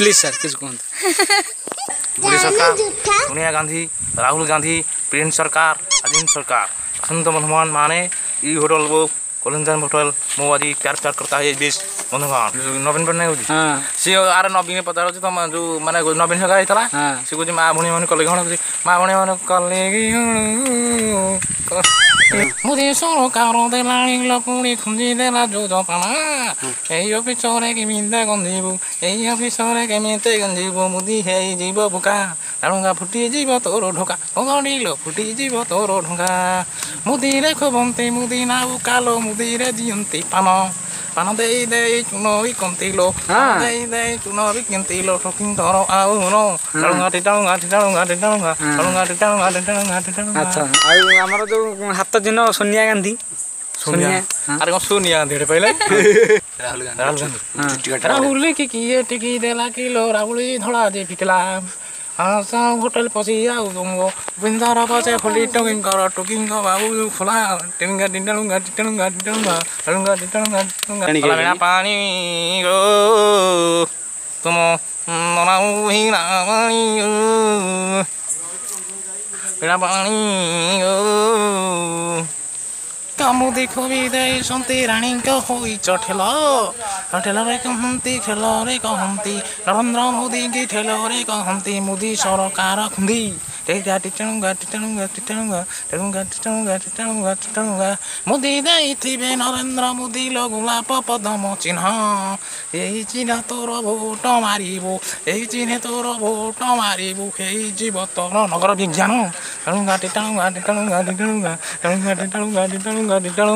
please sir किस कहते मोदी सरकार, सोनिया गांधी, राहुल गांधी, प्रियंका सरकार, अजीम सरकार, संत बंधुमान माने ई होटल वो कोलिंजन होटल मो आज प्यार प्यार करता है देश बंधुगण नवीन पट्टनायक होची हां सी आर नवीन पता होची तम जो माने नवीन सरकार हेतला हां सी को मां भणी मन कले घण मां भणी मन कले मुझे सरकार देलाणी लपुणी खुंजी देला जो जपाना एई ऑफिसर के मिंदा गंजीबु एई ऑफिसर के मिंते गंजीबु मुदी है जीव बुका डालुंगा फुटी जीव तोर ढोका ओगणिलो फुटी जीव तोर ढोका मुदी रे खबंती मुदी ना उकालो मुदी रे जियंती पानो पानो देई देई चुनोई कंतीलो देई देई चुनोई कंतीलो ठोकिन धरो आउ नो डालुंगा डालुंगा डालुंगा डालुंगा डालुंगा डालुंगा डालुंगा अच्छा आ हमर जो हाथ जिन सोनिया गांधी सोनिया अरे कौन सोनिया गांधी पहले राहुल की किए टिकी देला किलो राहुल धड़ा जे पिकला आसा होटल पसी आउ तुमको बिंदार पासे खोली टोकिंग करो टोकिंग का बाबू खोला टिंगा टिंडलूंगा टिंडलूंगा टिंडलूंगा टिंडलूंगा टिंडलूंगा टिंडलूंगा मेरा पानी गो तुम मनाऊ ही ना पानी गो मेरा पानी गो कामु देखो भी दे संती रानी को होई चठेलो चठेलो रे कहंती खेलो रे कहंती नरेंद्र मोदी की ठेलो रे कहंती मोदी सरकार खुंदी टेगा टिटणुगा टिटणुगा टिटणुगा टिटणुगा टिटणुगा टिटणुगा टिटणुगा मोदी देइथिबे नरेंद्र मोदी लो गोलाप पदम चिन्ह एई चिन्ह तोर भोट मारिबो एई चिन्ह तोर भोट मारिबो हेई जीव तोर नगर विज्ञान टिटणुगा टिटणुगा टिटणुगा टिटणुगा टिटणुगा टिटणुगा टिटणुगा टिटणुगा